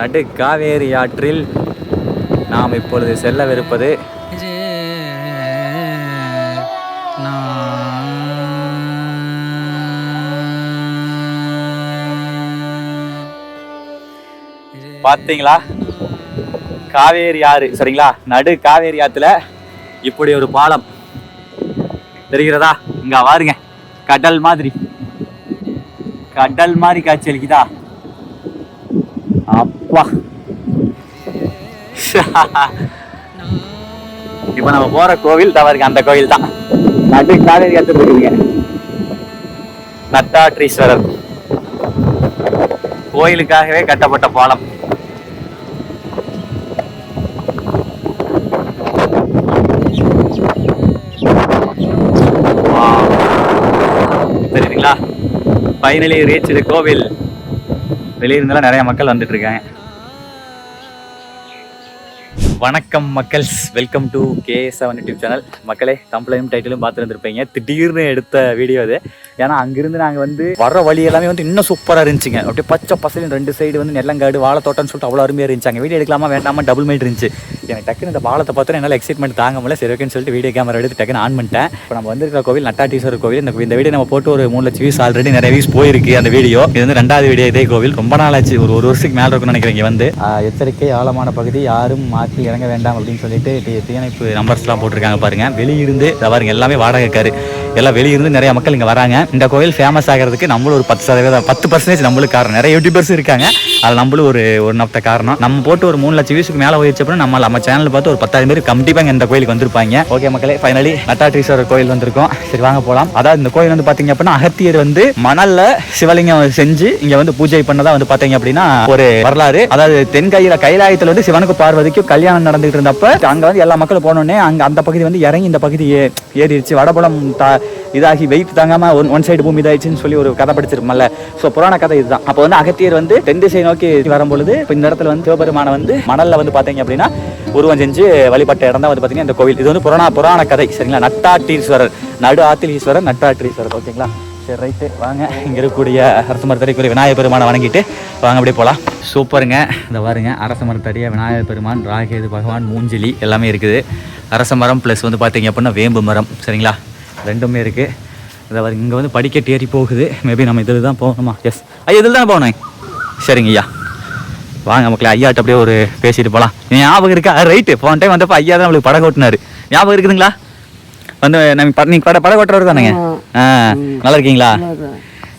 நடு காவேரி ஆற்றில் நாம் இப்பொழுது செல்லவிருப்பது பார்த்தீங்களா, காவேரி ஆறு. சரிங்களா, நடு காவேரி ஆத்துல இப்படி ஒரு பாலம் தெரிகிறதா? இங்க பாருங்க, கடல் மாதிரி காட்சி அளிக்குதா. அப்பா இப்ப நம்ம போற கோவில் தவறுங்க, அந்த கோவில் தான் நடு காவேரி ஆத்துல இருக்குங்க. நட்டாற்றீஸ்வரர் கோயிலுக்காகவே கட்டப்பட்ட பாலம். தெரியுதுங்களா? ஃபைனலி ரீச் கோவில். வெளியிருந்தெல்லாம் நிறைய மக்கள் வந்துட்டு இருக்காங்க. வணக்கம் மக்கள்ஸ், welcome to KS7 YouTube channel. மக்களே, தம்ப்லையும் டைட்டிலும் பார்த்துருந்துருப்பீங்க. திடீர்னு எடுத்த வீடியோ அது. ஏன்னா அங்கிருந்து நாங்கள் வந்து வர வழி எல்லாமே வந்து இன்னும் சூப்பராக இருந்துச்சுங்க. அப்படியே பச்சை பசலின் 2 சைடு வந்து நெல்லங்காடு வாழைத்தோட்டம்னு சொல்லிட்டு அவ்வளோ அருமையாக இருந்துச்சாங்க. வீடியோ எடுக்கலாமா வேண்டாமா டபுள் மைட் இருந்துச்சு. எனக்கு டக்குன்னு இந்த பாலத்தை பார்த்தோன்னா என்னால் எக்ஸைட்மெண்ட் தாங்க முடியல. சரி ஓகேன்னு சொல்லிட்டு வீடியோ கேமரா எடுத்து டக்குன்னு ஆன் பண்ணிட்டேன். இப்போ நம்ம வந்திருக்கிற கோவில் நட்டாற்றீஸ்வரர் கோவில். இந்த வீடியோ நம்ம போட்டு ஒரு 3 லட்சம் வியூஸ் ஆல்ரெடி நிறைய வியூஸ் போயிருக்கு அந்த வீடியோ. இது வந்து 2வது வீடியோ இதே கோவில். ரொம்ப நாள் ஆச்சு, ஒரு வருஷத்துக்கு மேலே இருக்குன்னு நினைக்கிறீங்க. வந்து எச்சரிக்கை, ஆழமான பகுதி, யாரும் மாற்றி இறங்க வேண்டாம் அப்படின்னு சொல்லிட்டு தீயணைப்பு நம்பர்ஸ்லாம் போட்டிருக்காங்க பாருங்க. வெளியிருந்து பாருங்க, எல்லாமே வாடகை காரு, எல்லாம் வெளியிருந்து நிறைய மக்கள் இங்கே வராங்க. இந்த கோவில் ஃபேமஸ் ஆகிறதுக்கு நம்மளும் ஒரு 10% நம்மளுக்கு காரணம். நிறைய யூடியூபர்ஸ் இருக்காங்க, அதில் நம்மளும் ஒரு நப்த காரணம். நம்ம போட்டு ஒரு 3 லட்சம் வியூஸுக்கு மேலே போயிடுச்சு அப்படின்னா நம்ம சேனல் பார்த்து ஒரு 10,000 பேர் கண்டிப்பாக இந்த கோயிலுக்கு வந்திருப்பாங்க. ஓகே மக்களே, ஃபைனலி நட்டாற்றீஸ்வரர் கோயில் வந்திருக்கோம். சரி வாங்க போகலாம். அதாவது இந்த கோயில் வந்து பார்த்தீங்க அப்படின்னா அகத்தியர் வந்து மணல்ல சிவலிங்கம் செஞ்சு இங்கே வந்து பூஜை பண்ணதா வந்து பார்த்தீங்க அப்படின்னா ஒரு வரலாறு. அதாவது கைலாயத்தில் வந்து சிவனுக்கு பார்வதிக்கும் கல்யாணம் நடந்துகிட்டு இருந்தப்ப அங்கே வந்து எல்லா மக்களும் போனோடனே அங்கே அந்த பகுதி வந்து இறங்கி இந்த பகுதி ஏறிடுச்சு. வடபுலம் இதாகி வெயிட் தாங்காம ஒன் சைடு பூமி இதாயிடுச்சுன்னு சொல்லி ஒரு கதை படிச்சிருக்கோம்ல. ஸோ புராண கதை இதுதான். அப்போ வந்து அகத்தியர் வந்து தென் திசை நோக்கி வரும்பொழுது இப்போ இந்த இடத்துல வந்து சிவபெருமான வந்து மணல்ல வந்து பார்த்தீங்க அப்படின்னா உருவம் செஞ்சு வழிபட்ட இடம் தான் வந்து பார்த்தீங்கன்னா இந்த கோவில். இது வந்து புராண கதை. சரிங்களா, நட்டாற்றீஸ்வரர், நடு ஆத்திலீஸ்வரர், நட்டாற்றீஸ்வரர். ஓகேங்களா, சரி ரைட்டு வாங்க. இங்கே இருக்கக்கூடிய அரச மரத்தடிக்குரிய விநாயகர் பெருமானை வணங்கிட்டு வாங்க அப்படியே போகலாம். சூப்பருங்க, இந்த பாருங்க, அரச மரத்தடிய விநாயகர் பெருமான், ராகேது பகவான், மூஞ்சிலி எல்லாமே இருக்குது. அரச மரம் ப்ளஸ் வந்து பார்த்தீங்க அப்படின்னா வேம்பு மரம். சரிங்களா, ரெண்டுமே இருக்குது. இதை இங்கே வந்து படிக்கட்டு ஏறி போகுது. மேபி நம்ம இதில் தான் போகணுமா? எஸ் ஐயா, இதில் தான் போகணும். சரிங்க ஐயா, வாங்க மக்களே, ஐயாட்ட அப்படியே ஒரு பேசிட்டு போகலாம். ஞாபகம் இருக்கா? ரைட்டு, போன டைம் வந்தப்போ ஐயா தான் நம்மளுக்கு படகு ஓட்டினாரு. ஞாபகம் இருக்குதுங்களா? வந்து நீங்கள் படகு ஓட்டுறவர் தானேங்க? நல்லா இருக்கீங்களா?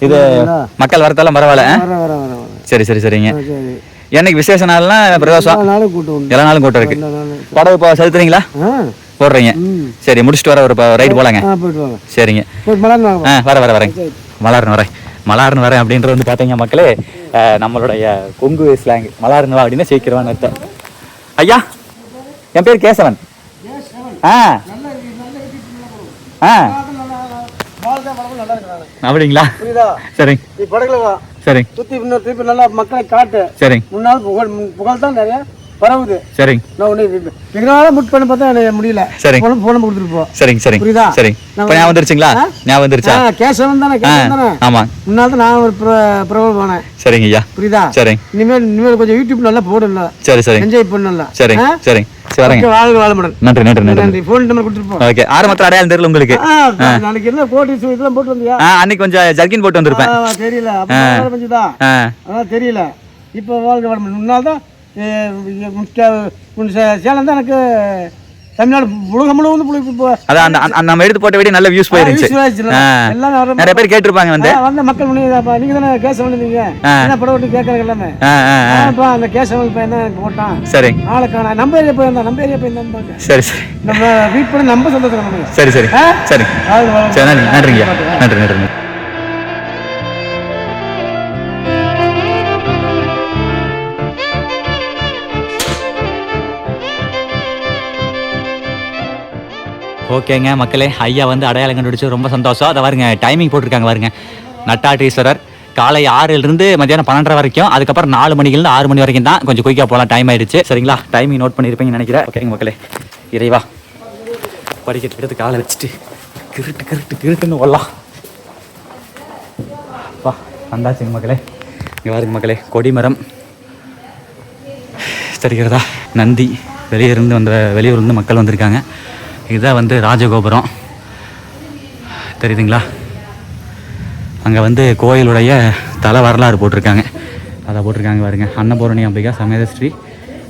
இது மக்கள் வரத்தெல்லாம் பரவாயில்ல? சரி சரி சரிங்க. என்னைக்கு விசேஷ நாள்லாம் பிரதோஷம் எல்லா நாளும் கூட்டம் இருக்கு. படகு இப்போ செலுத்துறீங்களா? போடுறீங்க. சரி, முடிச்சுட்டு வர ஒரு ரைடு போலாங்க. சரிங்க, வரேன் வரேன் அப்படின்றது வந்து பார்த்தீங்க மக்களே, நம்மளுடைய கொங்கு ஸ்லாங் மலாருன்னு வா அப்படின்னா சீக்கிரமான அர்த்தம். ஐயா, என் பேர் கேசவன். அப்படிங்களா? சரி சரி, சுத்தி திருப்பி நல்லா மக்களை காட்டு. சரி, முன்னாள் புகழ் தான் நிறைய பரவுது. சரி, நான் முட் பண்ண பார்த்தா எனக்கு முடியல. சரி, போன் கொடுத்துட்டு போ. சரிங்க சரி, புரியுதா? சரி, இப்போ ஞாபகம் வந்துருச்சுங்களா? ஞாபகம் வந்துருச்சா? கேசவன் தானே? ஆமா, முன்னாள் தான் நான் ஒரு பிரபலம் போனேன். சரிங்க ஐயா, புரியுதா? சரி, இனிமேல் கொஞ்சம் யூடியூப் நல்லா போடல. சரி சரி, என்ஜாய் பண்ணலாம். சரி சரி, நன்றி நன்றி நன்றி. போன் நம்பர் கொடுத்துட்டு போ. ஓகே, ஆரம்பத்துல அடையாளம் தெரியல உங்களுக்கு? நாளைக்கு என்ன போட்டு இதெல்லாம் போட்டு வந்தியா? அன்னைக்கு கொஞ்சம் ஜர்கின் போட்டு வந்திருப்பேன். தெரியல, அதான் தெரியல. இப்போ வாழ்க்கை வளமுடன். முன்னாள் தான் சேலம் தான் எனக்கு தமிழ்நாடு உலகம் முழுவதும் அதான் நம்ம எடுத்து போட்ட வீடியோ நல்ல வியூஸ் போயிருச்சு. நிறைய பேர் கேட்டிருப்பாங்க. வந்து மக்கள் நீங்க தானே கேசவன் இருந்தீங்க, என்ன படம் ஓட்டு கேட்கறது எல்லாமே. அந்த கேசவன் பையன் தான் எனக்கு போட்டான். சரி, நாளைக்கான நம்ம ஏரியா போயிருந்தா, நம்ம ஏரியா போயிருந்தா. சரி சரி, நம்ம வீட் பண்ணி நம்ம சந்தோஷம். சரி சரி சரி, நன்றிங்க, நன்றி நன்றி. ஓகேங்க மக்களே, ஐயா வந்து அடையாளம் கண்டுபிடிச்சு ரொம்ப சந்தோஷம். அதை பாருங்க, டைமிங் போட்டிருக்காங்க பாருங்க. நட்டாற்றீஸ்வரர் காலை 6லிருந்து மத்தியானம் 12:30 வரைக்கும், அதுக்கப்புறம் 4 மணிலேருந்து 6 மணி வரைக்கும் தான். கொஞ்சம் குயிக்காக போகலாம், டைம் ஆயிடுச்சு. சரிங்களா, டைமிங் நோட் பண்ணியிருப்பீங்கன்னு நினைக்கிறேன். ஓகேங்க மக்களே, இறைவா படிக்கட்டு எடுத்து காலை வச்சுட்டு கிருட்டுன்னு ஓடலாம். வா, வந்தாச்சுங்க மக்களே. இங்கே பாருங்க மக்களே, கொடிமரம் தெரிகிறதா? நந்தி வெளியூர்லேருந்து மக்கள் வந்திருக்காங்க. இதுதான் வந்து ராஜகோபுரம் தெரியுதுங்களா? அங்கே வந்து கோயிலுடைய தல வரலாறு போட்டிருக்காங்க. அதை போட்டிருக்காங்க பாருங்க. அன்னபூரணி அம்பிகா சமேத ஸ்ரீ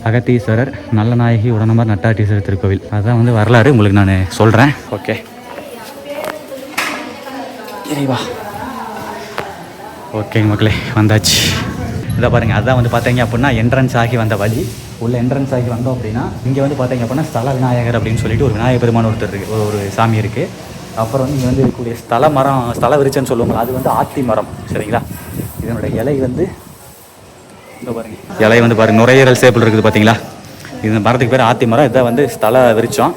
அகத்தீஸ்வரர் நல்லநாயகி உடனமர் நட்டாட்டீஸ்வரர் திருக்கோவில். அதுதான் வந்து வரலாறு உங்களுக்கு நான் சொல்கிறேன். ஓகே சரிவா. ஓகேங்க மக்களே, வந்தாச்சு. இதை பாருங்கள், அதுதான் வந்து பார்த்தீங்க அப்படின்னா என்ட்ரன்ஸ் ஆகி வந்த வழி. உள்ள என்ட்ரன்ஸ் ஆகி வந்தோம் அப்படின்னா இங்கே வந்து பார்த்தீங்க அப்படின்னா ஸ்தல விநாயகர் அப்படின்னு சொல்லிட்டு ஒரு விநாயகர் பெருமான் ஒருத்தர் இருக்குது, ஒரு சாமி இருக்குது. அப்புறம் வந்து இங்கே வந்து இருக்கக்கூடிய ஸ்தல விருச்சன்னு சொல்லுவாங்க, அது வந்து ஆத்தி மரம். சரிங்களா? இதனுடைய இலை வந்து இந்த பாருங்க, இலை வந்து பாருங்கள் நுரையீரல் சேப்பில் இருக்குது பார்த்தீங்களா? இந்த மரத்துக்கு பேர் ஆத்தி மரம். இதை வந்து ஸ்தல விருச்சம்.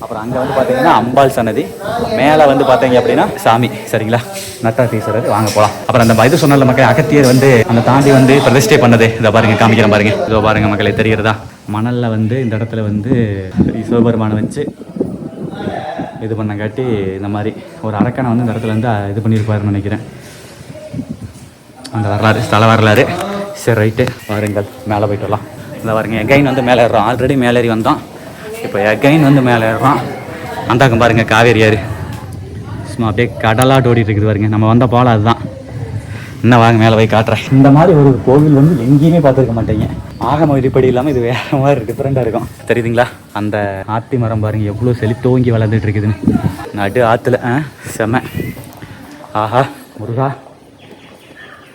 அப்புறம் அங்கே வந்து பார்த்தீங்கன்னா அம்பாள் சன்னதி, மேலே வந்து பார்த்தீங்க அப்படின்னா சாமி. சரிங்களா? நட்டாட்டீஸ்வரர். வாங்க போகலாம். அப்புறம் அந்த இது சொன்ன மக்கள் அகத்தியர் வந்து அந்த தாண்டி வந்து பிரதிஷ்டை பண்ணது இதை பாருங்க, காமிக்கிறேன் பாருங்க. இதோ பாருங்க மக்களே, தெரிகிறதா? மணலில் வந்து இந்த இடத்துல வந்து சிவபெருமானை வச்சு இது பண்ணங்காட்டி இந்த மாதிரி ஒரு அரக்கனை வந்து இந்த இடத்துல வந்து இது பண்ணியிருப்பாருன்னு நினைக்கிறேன். அந்த வரலாறு, ஸ்தல வரலாறு. சரி ரைட்டு, பாருங்கள் மேலே போய்ட்டு வரலாம். இந்த பாருங்க, எகைன் வந்து மேலே ஏறுறோம். ஆல்ரெடி மேலேறி வந்தோம், இப்போ எகைன் வந்து மேலே ஏறுறோம். அந்தாக்கம் பாருங்க காவேரி ஆறு சும்மா அப்படியே கடலாட்டு ஓடிட்டு இருக்குது பாருங்க. நம்ம வந்த பாலம் அதுதான். இன்னும் வாங்க மேலே போய் காட்டுறேன். இந்த மாதிரி ஒரு கோவில் வந்து எங்கேயுமே பார்த்துருக்க மாட்டேங்க. ஆகம விதிப்படி இல்லாமல் இது வேறு மாதிரி டிஃப்ரெண்ட்டாக இருக்கும். தெரியுதுங்களா? அந்த ஆத்தி மரம் பாருங்கள் எவ்வளோ செழித்தோங்கி வளர்ந்துட்டு இருக்குதுன்னு. நடு ஆற்றுல செம. ஆஹா முருகா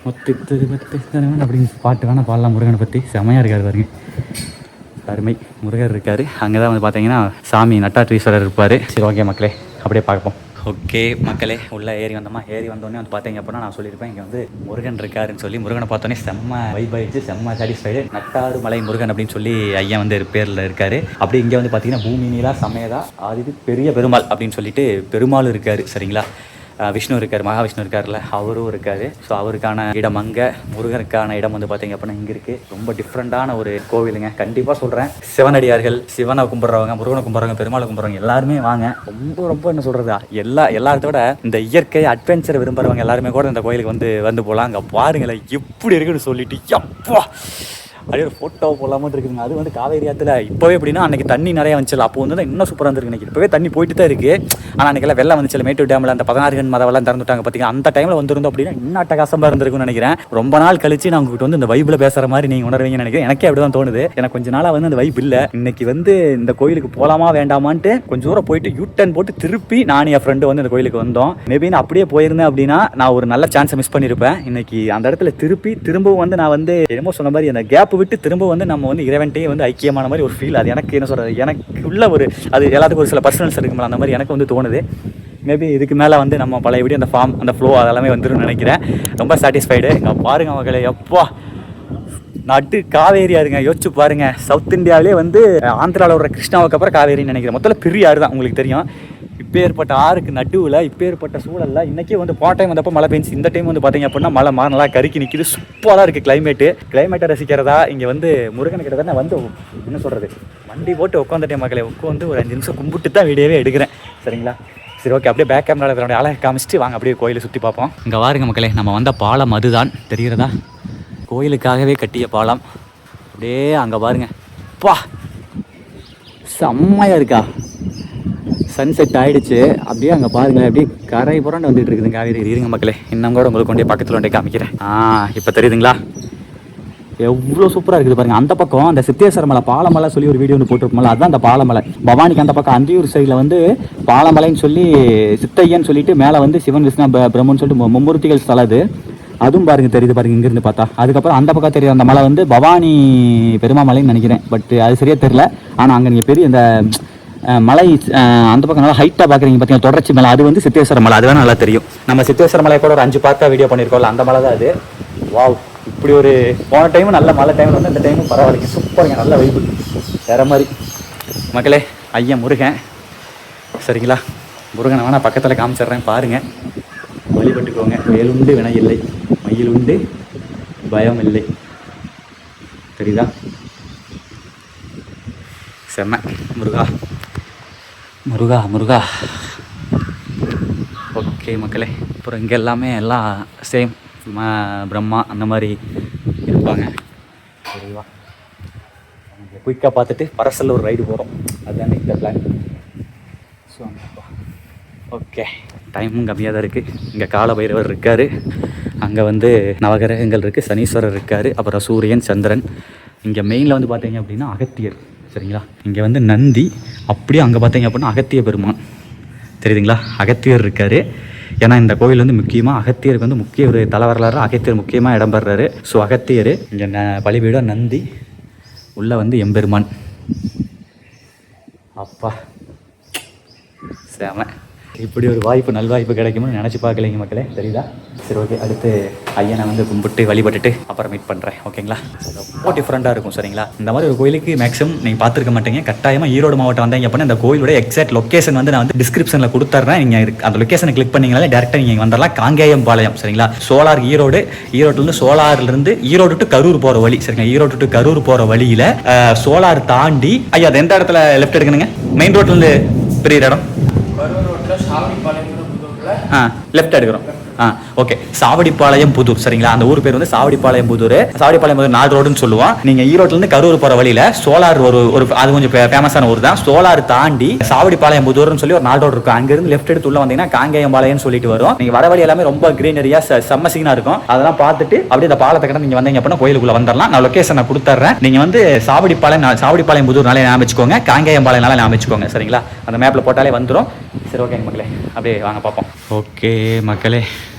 முத்து திருமத்து அப்படின்னு பாட்டு வேணால் பாடலாம். முருகனை பற்றி செமையாக இருக்காரு பாருங்க, அருமை. முருகர் இருக்கார். அங்கே தான் வந்து பார்த்தீங்கன்னா சாமி நட்டாட்டீஸ்வரர் இருப்பார். சரி ஓகே மக்களே, அப்படியே பார்ப்போம். ஓகே மக்களே, உள்ளே ஏறி வந்தோடனே வந்து பார்த்தீங்க அப்படின்னா நான் சொல்லியிருப்பேன் இங்கே வந்து முருகன் இருக்காருன்னு சொல்லி. முருகனை பார்த்தோன்னே செம்ம வைப் ஆயிடுச்சு, செம்ம சாட்டிஸ்ஃபைடு. நட்டாறு மலை முருகன் அப்படின்னு சொல்லி ஐயா வந்து பேரில் இருக்கார். அப்படி இங்கே வந்து பார்த்தீங்கன்னா பூமி நீலா சமேதா ஆதிது பெரிய பெருமாள் அப்படின்னு சொல்லிட்டு பெருமாள் இருக்கார். சரிங்களா? விஷ்ணு இருக்கார், மகாவிஷ்ணு இருக்கார்ல, அவரும் இருக்கார். ஸோ அவருக்கான இடம் அங்கே, முருகனுக்கான இடம் வந்து பார்த்தீங்க அப்படின்னா இங்கே இருக்குது. ரொம்ப டிஃப்ரெண்ட்டான ஒரு கோவிலுங்க, கண்டிப்பாக சொல்கிறேன். சிவனடியார்கள், சிவனை கும்பிட்றவங்க, முருகனை கும்பிட்றவங்க, பெருமாளை கும்பிட்றவங்க எல்லாருமே வாங்க. ரொம்ப என்ன சொல்கிறது, எல்லாத்தோட இந்த இயற்கை அட்வென்ச்சர் விரும்புகிறவங்க எல்லாருமே கூட இந்த கோயிலுக்கு வந்து போகலாம். அங்கே பாருங்களேன் எப்படி இருக்குன்னு சொல்லிட்டு எப்பா அப்படியே ஒரு ஃபோட்டோ போடலாமல் இருக்குதுங்க. அது வந்து காவேரி ஆற்றுல இப்போவே எப்படின்னா அன்றைக்கி தண்ணி நிறையா வந்துச்சு. அப்போ வந்து இன்னும் சூப்பராக இருந்திருக்கு. நினைக்கிறேன் இப்போவே தண்ணி போயிட்டு தான் இருக்குது. ஆனால் அன்றைக்கெல்லாம் வெள்ளம் வந்துச்சு, மேட்டூர் டேமில் அந்த 16 கண் மதவெல்லாம் திறந்துட்டாங்க பார்த்தீங்கன்னா. அந்த டைமில் வந்துருந்தோம் அப்படின்னா இன்னும் அட்டகாசமாக இருந்திருக்குன்னு நினைக்கிறேன். ரொம்ப நாள் கழிச்சு நான் உங்ககிட்ட வந்து இந்த வைப்பில் பேசுகிற மாதிரி நீங்கள் உணர்வீங்கன்னு நினைக்கிறேன். எனக்கே அப்படி தான் தோணுது. எனக்கு கொஞ்சம் நாளாக வந்து அந்த வைப் இல்லை. இன்றைக்கி வந்து இந்த கோயிலுக்கு போகலாமா வேண்டாமான்ட்டு கொஞ்சம் தூரம் போயிட்டு யூட்டன் போட்டு திருப்பி நான் என் ஃப்ரெண்டு வந்து இந்த கோயிலுக்கு வந்தோம். மேபி நான் அப்படியே போயிருந்தேன் அப்படின்னா நான் ஒரு நல்ல சான்ஸை மிஸ் பண்ணியிருப்பேன். இன்றைக்கி அந்த இடத்துல திரும்பவும் வந்து நான் வந்து என்னமோ சொன்ன மாதிரி அந்த கேப் விட்டு திரும்ப வந்து நம்ம வந்து இறைவன்ட்டையே வந்து ஐக்கியமான மாதிரி ஒரு ஃபீல். அது எனக்கு என்ன சொல்கிறது, எனக்கு உள்ள ஒரு அது எல்லாத்துக்கும் ஒரு சில பர்சனல்ஸ் இருக்குங்களா, அந்த மாதிரி எனக்கு வந்து தோணுது. மேபி இதுக்கு மேலே வந்து நம்ம பழையபடி அந்த ஃபார்ம் அந்த ஃப்ளோ அதெல்லாமே வந்துடும் நினைக்கிறேன். ரொம்ப சாட்டிஸ்ஃபைடு. இங்கே பாருங்கள் மகளே, எப்பா நட்டு காவேரியா இருங்க. யோசிச்சு பாருங்க, சவுத் இந்தியாவிலே வந்து ஆந்திராவில் ஒரு கிருஷ்ணாவுக்கு அப்புறம் காவேரின்னு நினைக்கிறேன். மொத்தத்தில் பெரிய ஆறு தான், உங்களுக்கு தெரியும். இப்போ ஏற்பட்ட ஆறுக்கு நடுவில் இப்போ ஏற்பட்ட சூழலில் இன்றைக்கே வந்து போன டைம் வந்தப்போ மழை பெஞ்சு, இந்த டைம் வந்து பார்த்தீங்க அப்படின்னா மழை நல்லா கருக்கி நிற்கிது. சூப்பராக இருக்குது கிளைமேட்டை ரசிக்கிறதா. இங்கே வந்து முருகன் கிட்ட நான் வந்து என்ன சொல்கிறது, வண்டி போட்டு உட்காந்துட்டேன் மக்களை. உட்காந்து ஒரு 5 நிமிஷம் கும்பிட்டு தான் வீடியோவே எடுக்கிறேன். சரிங்களா? சரி ஓகே, அப்படியே பேக் கேமராவில் இதனுடைய அழகை காமிச்சிட்டு வாங்க அப்படியே கோயிலை சுற்றி பார்ப்போம். இங்கே வாருங்க மக்களே, நம்ம வந்த பாலம் அதுதான் தெரிகிறதா? கோயிலுக்காகவே கட்டிய பாலம். அப்படியே அங்கே பாருங்க, பா செம்மையாக இருக்கா. சன்செட் ஆகிடுச்சு. அப்படியே அங்கே பாருங்களேன், அப்படியே கரை புரண்டு வந்துட்டு இருக்குது காவேரி. இருங்க மக்களே, இன்னும் கூட உங்களுக்கு கொண்டே பக்கத்தில் கொண்டே காமிக்கிறேன். இப்போ தெரியுதுங்களா எவ்வளோ சூப்பராக இருக்குது பாருங்கள். அந்த பக்கம் அந்த சித்தேஸ்வர மலை பாலமலை சொல்லி ஒரு வீடியோ ஒன்று போட்டுருப்போம்ல, அதுதான் அந்த பாலமலை. பவானிக்கு அந்த பக்கம் அந்தியூர் சைடில் வந்து பாலமலைன்னு சொல்லி சித்தையன்னு சொல்லிட்டு மேலே வந்து சிவன் விஷ்ணு பிரம்மன்னு சொல்லிட்டு மும்மூர்த்திகள் ஸ்தலம் அது. அதுவும் பாருங்க தெரியுது பாருங்க இங்கிருந்து பார்த்தா. அதுக்கப்புறம் அந்த பக்கம் தெரியுது அந்த மலை வந்து பவானி பெருமாமலைன்னு நினைக்கிறேன். பட் அது சரியாக தெரியல. ஆனால் அங்கே நீங்கள் பெரிய இந்த மலை அந்த பக்கம் நல்லா ஹைட்டாக பார்க்குறீங்க பார்த்தீங்கன்னா, தொடர்ச்சி மலை, அது வந்து சித்தேஸ்வர மலை. அது வேணால் நல்லா தெரியும். நம்ம சித்தேஸ்வர மலை கூட ஒரு 5 பார்ட்டாக வீடியோ பண்ணியிருக்கோம்ல, அந்த மலை தான் அது. வாவ், இப்படி ஒரு போன டைமும் நல்ல மழை டைமில் வந்து இந்த டைமும் பரவாயில்லைங்க, சூப்பருங்க, நல்ல வைப்பு வேறு மாதிரி. மக்களே, ஐயா முருகன். சரிங்களா? முருகனை வேணால் பக்கத்தில் காமிச்சிட்றேன் பாருங்கள், வழிபட்டுக்கோங்க. வேலுண்டு வினை இல்லை, மயிலுண்டு பயம் இல்லை. தெரியுதா? செம்ம. முருகா முருகா முருகா. ஓகே மக்களே, அப்புறம் இங்கே எல்லாமே எல்லாம் சேம் பிரம்மா அந்த மாதிரி இருப்பாங்க. சரிவா? குயிக்காக பார்த்துட்டு பரசலில் ஒரு ரைடு போகிறோம். அதுதான் இந்த பிளான். ஸோ ஓகே, டைமும் கம்மியாக தான் இருக்குது. இங்கே கால பைரவர் இருக்கார், அங்கே வந்து நவகிரகங்கள் இருக்குது, சனீஸ்வரர் இருக்கார், அப்புறம் சூரியன், சந்திரன். இங்கே மெயினில் வந்து பார்த்தீங்க அப்படின்னா அகத்தியர். சரிங்களா, இங்கே வந்து நந்தி, அப்படியே அங்கே பார்த்தீங்க அப்படின்னா அகத்திய பெருமான் தெரியுதுங்களா, அகத்தியர் இருக்கார். ஏன்னா இந்த கோவில் வந்து முக்கியமாக அகத்தியருக்கு வந்து முக்கிய ஒரு தலைவரலாறு, அகத்தியர் முக்கியமாக இடம்பெறாரு. ஸோ அகத்தியர் இங்கே பலிபீடம், நந்தி, உள்ளே வந்து எம்பெருமான். அப்பா செம, இப்படி ஒரு வாய்ப்பு, நல்வாய்ப்பு கிடைக்கும்னு நினச்சி பார்க்கலைங்க மக்களே, தெரியுதா? சரி ஓகே, அடுத்து ஐயனை வந்து கும்பிட்டு வழிபட்டுட்டு அப்புறம் மீட் பண்ணுறேன். ஓகேங்களா, ரொம்ப டிஃப்ரெண்ட்டாக இருக்கும். சரிங்களா, இந்த மாதிரி ஒரு கோயிலுக்கு மேக்ஸிமம் நீங்கள் பார்த்துருக்க மாட்டீங்க. கட்டாயமாக ஈரோடு மாவட்டம் வந்தீங்க அப்படின்னா இந்த கோயிலோட எக்ஸாக்ட் லொக்கேஷன் வந்து நான் வந்து டிஸ்கிரிப்ஷனில் கொடுத்துட்றேன். நீங்கள் அந்த லொக்கேஷனை கிளிக் பண்ணிங்கனாலே டேரெக்டாக நீங்கள் வந்துடலாம். காங்கேயம் பாளையம். சரிங்களா, சோலார் ஈரோடு, ஈரோட்டிலேருந்து சோலார்லேருந்து ஈரோடு டு கரூர் போகிற வழி. சரிங்களா, ஈரோடு டு கரூர் போகிற வழியில் சோலார் தாண்டி ஐயா அது எந்த இடத்துல லெஃப்ட் எடுக்கணுங்க? மெயின் ரோட்லேருந்து பெரிய இடம் லெஃப்ட் எடுக்கிறோம். ஓகே, சாவடிப்பாளையம் புதூர். சரிங்களா, அந்த ஊர் பேர் வந்து சாவடிப்பாளையம் புதூர். சாவடிப்பாளையம் புதூர் 4 ரோடுன்னு சொல்லுவோம். நீங்க ஈரோட்லேருந்து கரூர் போற வழியில சோலார் ஒரு அது கொஞ்சம் ஃபேமஸான ஊர் தான். சோலார் தாண்டி சாவடிப்பாளையம் புதூர்னு சொல்லி ஒரு 4 ரோடு இருக்கும். அங்கிருந்து லெஃப்ட் எடுத்து உள்ள வந்தீங்கன்னா காங்கேயம் பாளையம்னு சொல்லிட்டு வரும். நீங்க வர வழி எல்லாமே ரொம்ப கிரீனரியா செம்ம சீனா இருக்கும். அதெல்லாம் பார்த்துட்டு அப்படியே இந்த பாலத்தை கடந்து நீங்க வந்தீங்க அப்படின்னா கோயிலுக்குள்ள வந்துடலாம். நான் லொகேஷன் நான் கொடுத்துட்றேன். நீங்க வந்து சாவடிப்பாளையம் புதூர்னாலே ஞாபகம் வச்சுக்கோங்க, காங்கேயம் பாளையம்னால ஞாபகம் வச்சுக்கோங்க. சரிங்களா, அந்த மேப்ல போட்டாலே வந்துடும். சரி ஓகே மக்களே, அப்படியே வாங்க பார்ப்போம். ஓகே மக்களே,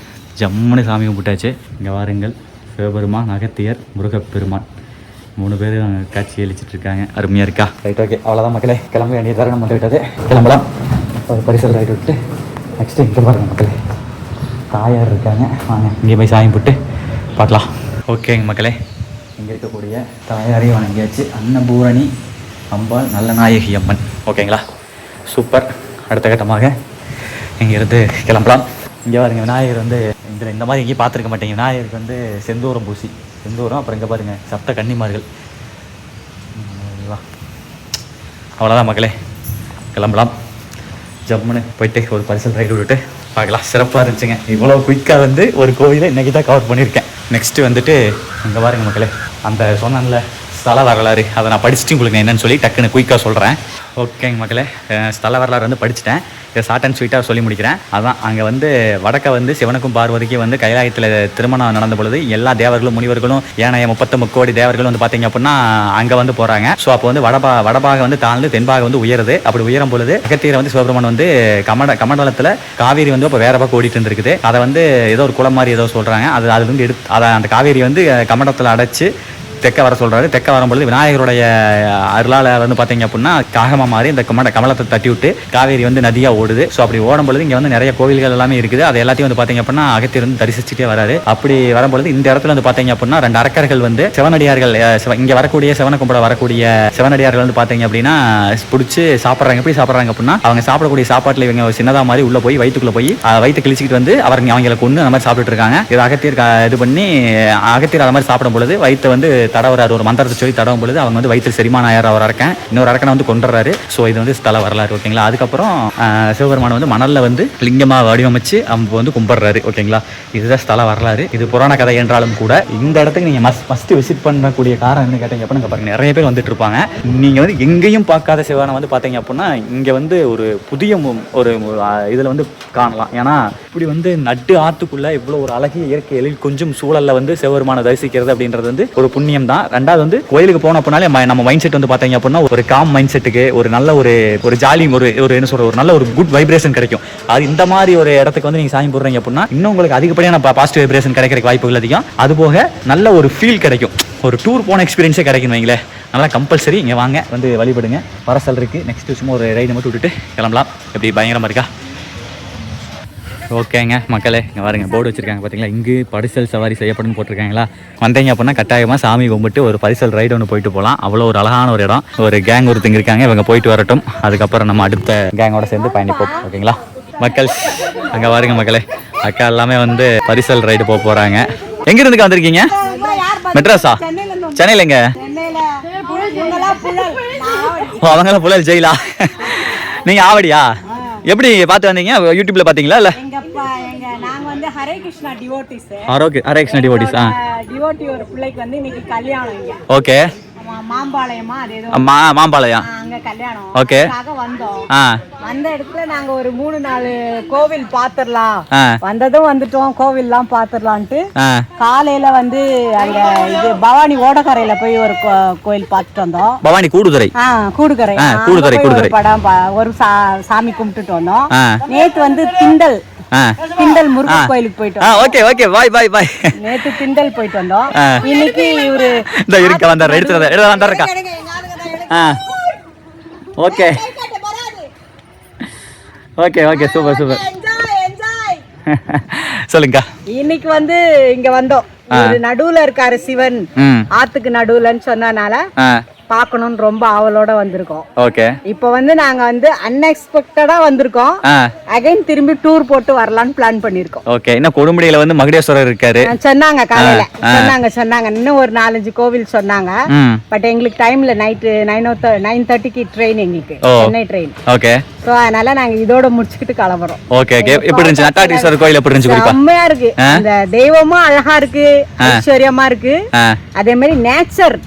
ஜம்முன்னு சாமி கும்பிட்டாச்சு. இங்கே வாருங்கள், சிவபெருமான், அகத்தியர், முருகப்பெருமான் 3 பேர் காட்சி அளிச்சிட்டு இருக்காங்க. அருமையாக இருக்கா? ரைட் ஓகே, அவ்வளோதான் மக்களே, கிளம்ப வேண்டிய தருணம் வந்து விட்டது. கிளம்பலாம். ஒரு பரிசல் ரைட் விட்டு நெக்ஸ்ட்டு இங்கே பாருங்கள் மக்களே, தாயார் இருக்காங்க. வாங்க இங்கே போய் சாமி போட்டு பார்க்கலாம். ஓகேங்க மக்களே, இங்கே இருக்கக்கூடிய தாயாரையும் வணங்கியாச்சு. அன்னபூரணி அம்பாள், நல்ல நாயகி அம்மன். ஓகேங்களா, சூப்பர். அடுத்த கட்டமாக இங்கேருந்து கிளம்பலாம். இங்கே பாருங்க, விநாயகர் வந்து இதில் இந்த மாதிரி எங்கேயும் பார்த்துருக்க மாட்டேங்க. விநாயகருக்கு வந்து செந்தூரம் பூசி, செந்தூரம், அப்புறம் இங்கே பாருங்கள் சப்த கன்னிமார்கள். அவ்வளோதான் மக்களே, கிளம்பலாம். ஜம்முன்னு போயிட்டு ஒரு பரிசல் ரைடு விட்டுட்டு பார்க்கலாம். சிறப்பாக இருந்துச்சுங்க. இவ்வளோ குயிக்காக வந்து ஒரு கோயிலை இன்றைக்கி தான் கவர் பண்ணியிருக்கேன். நெக்ஸ்ட்டு வந்துட்டு இங்கே பாருங்க மக்களே, அந்த சொன்னல ஸ்தல வரலாறு அதை நான் படிச்சுட்டு உங்களுக்கு என்னென்னு சொல்லி டக்குன்னு குயிக்காக சொல்கிறேன். ஓகேங்க மக்களே, ஸ்தல வரலாறு வந்து படிச்சுட்டேன். இதை ஷார்ட் அண்ட் ஸ்வீட்டாக சொல்லி முடிக்கிறேன். அதான் அங்கே வந்து வடக்க வந்து சிவனுக்கும் பார்வதிக்கும் வந்து கைலாயத்தில் திருமணம் நடந்த பொழுது எல்லா தேவர்களும் முனிவர்களும் ஏனைய 33 கோடி தேவர்களும் வந்து பார்த்தீங்க அப்படின்னா அங்கே வந்து போகிறாங்க. ஸோ அப்போ வந்து வடபாக வந்து தாழ்ந்து தென்பாக வந்து உயருது. அப்படி உயரும் பொழுது அகத்தியரை வந்து சிவபெருமான் வந்து கமண்டலத்தில் காவேரி வந்து இப்போ வேற பக்கம் ஓடிட்டு இருந்திருக்குது. அதை வந்து ஏதோ ஒரு குளம் மாதிரி ஏதோ சொல்கிறாங்க. அது வந்து எடுத்து அதை அந்த காவேரி வந்து கமண்டலத்தில் அடைச்சி தெற்க வர சொல்கிறாரு. தெற்க வரும்பொழுது விநாயகருடைய அருளால் வந்து பார்த்தீங்க அப்படின்னா காகமாக மாறி இந்த கமலத்தை தட்டி விட்டு காவேரி வந்து நதியாக ஓடுது. ஸோ அப்படி ஓடும்பொழுது இங்கே வந்து நிறைய கோவில்கள் எல்லாமே இருக்குது. அது எல்லாத்தையும் வந்து பார்த்தீங்க அப்படின்னா அகத்தியர் வந்து தரிசிச்சுட்டே வராரு. அப்படி வரும்பொழுது இந்த இடத்துல வந்து பார்த்தீங்க அப்படின்னா 2 அரக்கர்கள் வந்து சிவனடியார்கள் இங்கே வரக்கூடிய சிவனை கும்பிட வரக்கூடிய சிவனடியார்கள் வந்து பார்த்தீங்க அப்படின்னா பிடிச்சி சாப்பிட்றாங்க. எப்படி சாப்பிட்றாங்க அப்படின்னா அவங்க சாப்பிடக்கூடிய சாப்பாட்டில் இவங்க சின்னதாக மாதிரி உள்ளே போய் வயிற்றுக்குள்ளே போய் வயிற்று கிழிச்சிக்கிட்டு வந்து அவங்களை கொண்டு அந்த மாதிரி சாப்பிட்டுட்டு இருக்காங்க. இது அகத்தியர் இது பண்ணி அகத்தியர் அது மாதிரி சாப்பிடும் பொழுது வயிற்று வந்து தடவுறாரு. ஒரு மந்திரத்தை சொல்லி தடவும் பொழுது அவங்க வந்து வயிற்று செரிமான ஆயிரம் ஒரு அரக்கன் இன்னொரு அரக்கனை வந்து கொண்டுறாரு. ஸோ இது வந்து ஸ்தல வரலாறு. ஓகேங்களா, அதுக்கப்புறம் சிவபெருமான் வந்து மணலில் வந்து லிங்கமாக வடிவமைச்சு அவங்க வந்து கும்பிட்றாரு. ஓகேங்களா, இதுதான் ஸ்தல வரலாறு. இது புராண கதை என்றாலும் கூட இந்த இடத்துக்கு நீங்கள் மஸ்ட் விசிட் பண்ணக்கூடிய காரணம் என்ன கேட்டீங்க அப்படின்னா பாருங்க, நிறைய பேர் வந்துட்டு இருப்பாங்க. நீங்கள் வந்து எங்கேயும் பார்க்காத சிவனை வந்து பார்த்தீங்க அப்படின்னா இங்கே வந்து ஒரு புதிய ஒரு இதில் வந்து காணலாம். ஏன்னா இப்படி வந்து நட்டு ஆற்றுக்குள்ளே இவ்வளோ ஒரு அழகிய இயற்கை எழில் கொஞ்சம் சூழலில் வந்து சிவபெருமானை தரிசிக்கிறது அப்படின்றது வந்து ஒரு புண்ணியம் தான். 2வது வந்து கோயிலுக்கு போன அப்படின்னாலே நம்ம மைண்ட் செட் வந்து பார்த்தீங்க அப்படின்னா ஒரு காம் மைண்ட் செட்டுக்கு ஒரு நல்ல ஒரு ஜாலி ஒரு என்ன சொல்ற ஒரு நல்ல ஒரு குட் வைப்ரேஷன் கிடைக்கும். அது இந்த மாதிரி ஒரு இடத்துக்கு வந்து நீங்கள் சாமி போடுறீங்க அப்படின்னா இன்னும் உங்களுக்கு அதிகப்படியான பாசிட்டிவ் வைப்ரேஷன் கிடைக்கிறதுக்கு வாய்ப்புகள் அதிகம். அதுபோக நல்ல ஒரு ஃபீல் கிடைக்கும். ஒரு டூர் போன எக்ஸ்பீரியன்ஸே கிடைக்கும் வைங்களேன். நல்லா கம்பல்சரி இங்கே வாங்க, வந்து வழிபடுங்க. பரசல் இருக்குது. நெக்ஸ்ட் விஷயமா ஒரு ரைடு மட்டும் விட்டுட்டு கிளம்பலாம். எப்படி பயங்கரமாக இருக்கா? ஓகேங்க மக்களே, இங்கே பாருங்க போர்டு வச்சுருக்காங்க பார்த்தீங்களா, இங்கு பரிசல் சவாரி செய்யப்படும் போட்டிருக்காங்களா. வந்தீங்க அப்படின்னா கட்டாயமாக சாமி கும்பிட்டு ஒரு பரிசல் ரைடு ஒன்று போயிட்டு போகலாம். அவ்வளோ ஒரு அழகான ஒரு இடம். ஒரு கேங் ஒருத்தங்க இருக்காங்க, இவங்க போயிட்டு வரட்டும். அதுக்கப்புறம் நம்ம அடுத்த கேங்கோட சேர்ந்து பயணிப்போம். ஓகேங்களா மக்கள், அங்கே பாருங்க மக்களே, அக்கா எல்லாமே வந்து பரிசல் ரைடு போக போகிறாங்க. எங்கேருந்துக்கா வந்திருக்கீங்க? மெட்ராஸா? சென்னையிலங்க? அவங்களாம் புழல் ஜெயிலா? நீங்கள் ஆவடியா? எப்படி பார்த்து வந்தீங்க? யூடியூப்ல பாத்தீங்களா? இல்ல நாங்க வந்து Hare Krishna devotees. Hare Krishna devotees. Devotee ஒரு பிள்ளைக்கு வந்து இன்னைக்கு கல்யாணம் இங்க. ஓகே. மாம்பாளையமா அது ஏதோ மாம்பாளையம். அங்க கல்யாணம். ஓகே. அதுக்காக வந்தோம். ஆ. வந்த இடத்துல நாங்க ஒரு 3-4 கோவில் பாத்துடலாம். வந்ததும் வந்துட்டோம், கோவில்லாம் பாத்துடலான்ட்டு காலையில வந்து அங்க இது பவானி ஓடக்கரையில போய் ஒரு கோயில் பார்த்துட்டு வந்தோம். பவானி கூடுதுறை. கூடுதுறை. கூடுதுறை படம் ஒரு சாமி கும்பிட்டுட்டு வந்தோம். நேத்து வந்து திண்டல் முருகன் கோயிலுக்கு போயிட்டோம். ஓகே ஓகே பாய் பாய் பாய். நேத்து திண்டல் போயிட்டு வந்தோம். இன்னைக்கு இவரு இந்த இருக்க வந்தார் எடுத்து வந்தாருக்கா. Okay okay okay super super. சொல்லுங்க. இன்னைக்கு வந்து இங்க வந்தோம். நடுவுல இருக்காரு சிவன், ஆத்துக்கு நடுவுலன்னு சொன்னனால பார்க்கணும்னு ரொம்ப ஆவலோட வந்திருக்கோம். ஓகே. இப்போ வந்து நாங்க வந்து அன்எக்ஸ்பெக்டடா வந்திருக்கோம். அகைன் திரும்பி டூர் போட்டு வரலாம்னு பிளான் பண்ணிருக்கோம். ஓகே. இன்னும் கொடுமுடியில வந்து மகுடேஸ்வரர் இருக்காரு சொன்னாங்க காலையில. சொன்னாங்க இன்னும் ஒரு 4-5 கோவில் சொன்னாங்க. பட் எங்களுக்கு டைம்ல நைட்டு 9:30க்கு ட்ரெயின், எங்களுக்கு சென்னை ட்ரெயின். ஓகே. சோ அதனால நாங்க இதோட முடிச்சுக்கிட்டு கிளம்புறோம். Okay okay. எப்படி இருந்துச்சு நட்டாடீஸ்வரர் கோயில்? எப்படி இருந்துச்சு? செம்மையா இருக்கு. அந்த தெய்வமும் அழகா இருக்கு, ஐஸ்வர்யமா இருக்கு. அதே மாதிரி நேச்சர்.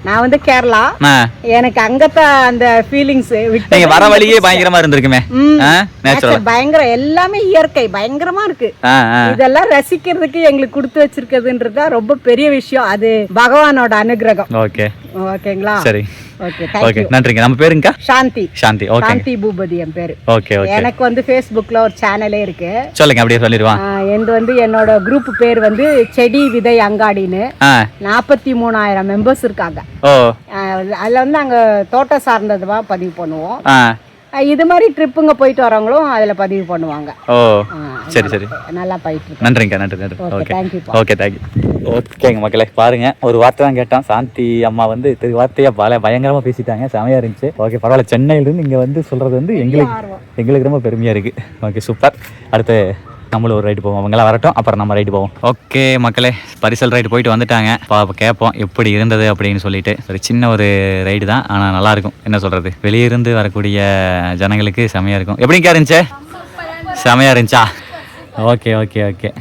நான் வந்து கேரளா, எனக்கு அங்கதான் அந்த ஃபீலிங்ஸ். நீங்க வர வழியே பயங்கரமா இருந்திருக்குமே. பயங்கர எல்லாமே இயற்கை பயங்கரமா இருக்கு. இதெல்லாம் ரசிக்கிறதுக்கு எங்களுக்கு கொடுத்து வச்சிருக்கிறதுன்றதா ரொம்ப பெரிய விஷயம். அது பகவானோட அனுகிரகம். ஓகே ஓகேங்களா? சரி. ஓகே நன்றிங்க. நம்ம பேருங்க சாந்தி. சாந்தி. ஓகே. சாந்தி பூபதி என் பேரு. Okay okay. எனக்கு வந்து Facebookல ஒரு சேனலே இருக்கு. சொல்லுங்க அப்படியே சொல்லிடுவான். எந்து வந்து என்னோட குரூப் பேர் வந்து செடி விதை அங்காடின்னு. 43,000 மெம்பர்ஸ் இருக்காங்க. அதுல வந்து நாங்க தோட்டம் சார்ந்ததுவா பதிவு பண்ணுவோம். இது மாதிரி ட்ரிப்புங்க போயிட்டு வரவங்களும் அதுல பதிவு பண்ணுவாங்க. சரி சரி. நல்லா போயிட்டு இருக்கு. நன்றிங்க நன்றி நன்றி. Okay thank you. Okay thank you. ஓகேங்க மக்களே, பாருங்க ஒரு வார்த்தை தான் கேட்டோம். சாந்தி அம்மா வந்து வார்த்தையா பயங்கரமா பேசிட்டாங்க, செமையா இருந்துச்சு. ஓகே பரவாயில்ல. சென்னையிலிருந்து இங்க வந்து சொல்றது வந்து எங்களுக்கு ரொம்ப பெருமையா இருக்கு. Okay super. அடுத்து நம்மளும் ஒரு ரைடு போவோம். அவங்களாம் வரட்டும், அப்புறம் நம்ம ரைடு போவோம். ஓகே மக்களே, பரிசல் ரைடு போயிட்டு வந்துட்டாங்க. கேட்போம் எப்படி இருந்தது அப்படின்னு சொல்லிட்டு. ஒரு சின்ன ஒரு ரைடு தான், ஆனால் நல்லா இருக்கும். என்ன சொல்றது, வெளியிருந்து வரக்கூடிய ஜனங்களுக்கு செமையா இருக்கும். எப்படிங்க இருந்துச்சு? செமையா இருந்துச்சா? Okay okay okay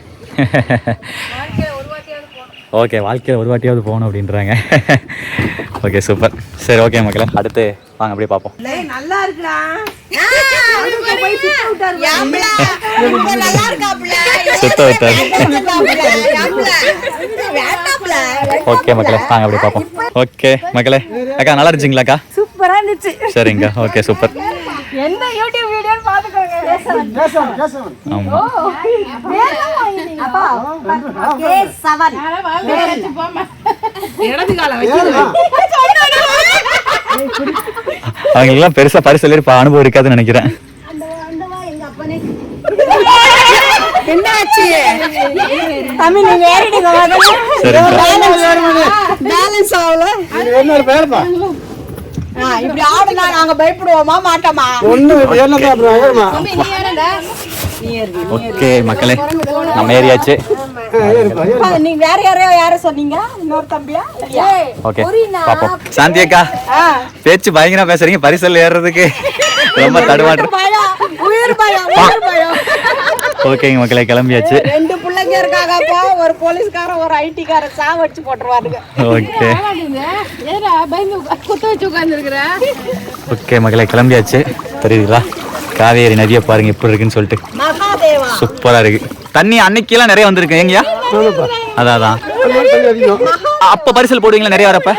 okay. வாழ்க்கையில் ஒரு வாட்டியாவது போகணும் அப்படின்றாங்க. Okay super. சரி ஓகே மக்களே, அடுத்து வாங்க அப்படியே பார்ப்போம். நல்லா இருக்குடா. சுத்த விட்டார். ஓகே மக்களே, வாங்க அப்படியே பார்ப்போம். ஓகே மக்களே, அக்கா நல்லா இருந்துச்சுங்களாக்கா? சூப்பரா இருந்துச்சு. சரிங்க. Okay super. என்ன யூடியூப் வீடியோன்னு பாத்துக்கோங்க. ஆமா. அப்பா K7 இடது கால வச்சு அவங்களுக்குலாம் பெருசா பரிசல் அனுபவம் இருக்காதுன்னு நினைக்கிறேன். என்னாச்சு தம்பி, நீங்க ஏறிடுங்க. பேலன்ஸ் ஆகல. இப்படி ஆடுனா நாங்க பயப்படுவோமா மாட்டோமா? ஓகே மக்களே, நம்ம ஏரியாச்சு. நீங்க வேற யார சொன்னீங்க? இன்னொரு தம்பியா? ஓகே பாப்போம். சாந்தி அக்கா பேச்சு பயங்கரமா பேசுறீங்க. பரிசல் ஏறுறதுக்கு ரொம்ப தடுமாற்றம். ஓகேங்க மக்களே, கிளம்பியாச்சு. 2 பிள்ளைங்க இருக்காங்கப்பா, ஒரு போலீஸ்காரன் ஒரு ஐடிக்கார சாவடிச்சு போட்டுருவாருங்க. ஓகே ஓகே மக்களே, கிளம்பியாச்சு. தெரியுதுங்களா காவேரி நதியை பாருங்க எப்படி இருக்குன்னு சொல்லிட்டு. சூப்பரா இருக்கு. தண்ணி அன்னைக்கெல்லாம் நிறைய வந்திருக்கு. எங்கயா? அதான் அப்ப பரிசல் போடுவீங்களா நிறைய வரப்ப?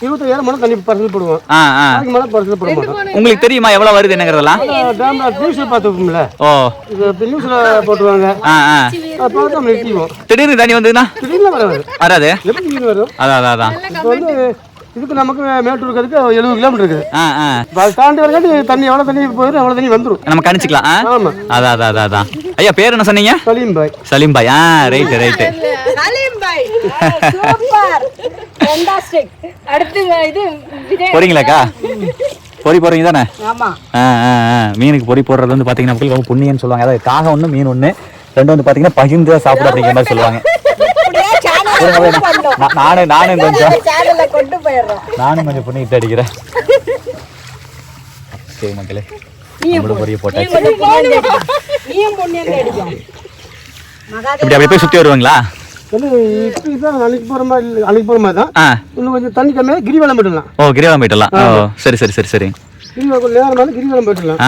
25,000 மணி தண்ணி பரிசல் போடுவோம். பரிசல் போட மாட்டோம். உங்களுக்கு தெரியுமா எவ்வளவு வருது என்னங்கிறதெல்லாம்? நியூஸ்ல பாத்துப்போம்ல. ஓ நியூஸ்ல போட்டுருவாங்க. திடீர்னு தண்ணி வந்ததுன்னா திடீர்னு வராது. எப்படி வரும்? அதான் இப்போ வந்து இதுக்கு நமக்கு மேட்டூர் இருக்கிறதுக்கு 70 கிலோமீட்டர் இருக்குது. அதை தாண்டி வரக்காட்டி தண்ணி எவ்வளவு தண்ணி போயிடும் அவ்வளவு தண்ணி வந்துடும். நம்ம கணிச்சுக்கலாம். ஆமா அதான். ஐயா பேர் என்ன சொன்னீங்க? சலீம் பாய். சலீம் பாய். ரைட் சலீம் பாய் சூப்பர் ஃபேண்டாஸ்டிக். அடுத்து இது போறீங்களாக்கா? பொறி போறீங்க தானே? ஆமா. மீனுக்கு பொறி போடுறது வந்து பாத்தீங்கன்னா மக்கள் ரொம்ப புண்ணியம்னு சொல்லுவாங்க. அதாவது காகம் ஒண்ணு மீன் ஒண்ணு ரெண்டு வந்து பாத்தீங்கன்னா பகிர்ந்து சாப்பிட அப்படிங்கிற மாதிரி சொல்லுவாங்க. நானும் கொஞ்சம் புண்ணிட்டு அடிக்கிறேன். சரி மக்களே, நம்மளும் பொரிய போட்டாச்சு. இப்படி அப்படியே போய் சுத்தி வருவாங்களா? வந்து இப்படி தான் அன்னைக்கு போகிற மாதிரி தான். இன்னும் கொஞ்சம் தண்ணி கம்மியாக கிரிவலம் போயிடலாம். ஓ கிரிவலம் போயிடலாம். ஓ சரி சரி சரி சரி. கிரிவலம் நேரம் கிரிவலம் போயிடலாம்.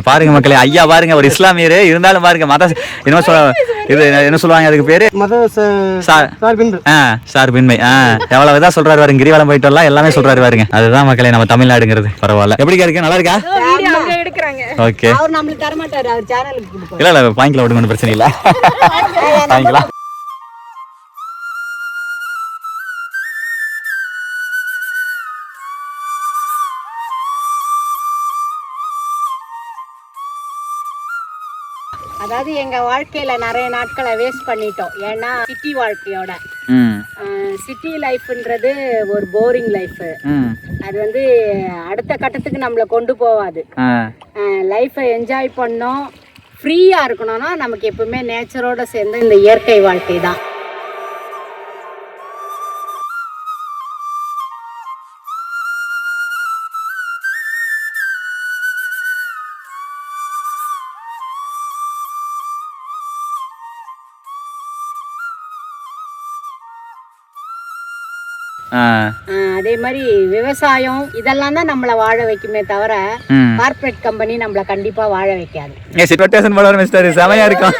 பாருங்க மக்களே, ஐயா பாருங்க ஒரு இஸ்லாமியர் இருந்தாலும் பாருங்க மத என்ன இது என்ன சொல்லுவாங்க அதுக்கு பேரு மத சார்பின்மை. எவ்வளவு இதான் சொல்றாரு பாருங்க, கிரிவலம் போயிட்டு வரலாம் எல்லாமே சொல்றாரு பாருங்க. அதுதான் மக்களே நம்ம தமிழ்நாடுங்கிறது. பரவாயில்ல. எப்படி இருக்கு? நல்லா இருக்கா? ஓகே. அவர் நம்மளுக்கு தர மாட்டாரு, அவர் சேனலுக்கு கொடுப்பாரு. இல்ல இல்ல வாங்கிக்கலாம், விடுங்க, ஒன்றும் பிரச்சனை இல்ல, வாங்கிக்கலாம். அதாவது எங்க வாழ்க்கையில நிறைய நாட்களை வேஸ்ட் பண்ணிட்டோம். ஏன்னா சிட்டி வாழ்க்கையோட சிட்டி லைஃப்ன்றது ஒரு போரிங் லைஃப். அது வந்து அடுத்த கட்டத்துக்கு நம்மளை கொண்டு போவாது. லைஃப்பை என்ஜாய் பண்ணோம், ஃப்ரீயா இருக்கணும்னா நமக்கு எப்பவுமே நேச்சரோட சேர்ந்து இந்த இயற்கை வாழ்க்கை தான். அதே மாதிரி விவசாயம் இதெல்லாம் தான் நம்மள வாழ வைக்குமே தவிர கார்ப்பரேட் கம்பெனி நம்மள கண்டிப்பா வாழ வைக்காது. சிட்வட்டேஷன் போட மிஸ்டர் செமையா இருக்கும்.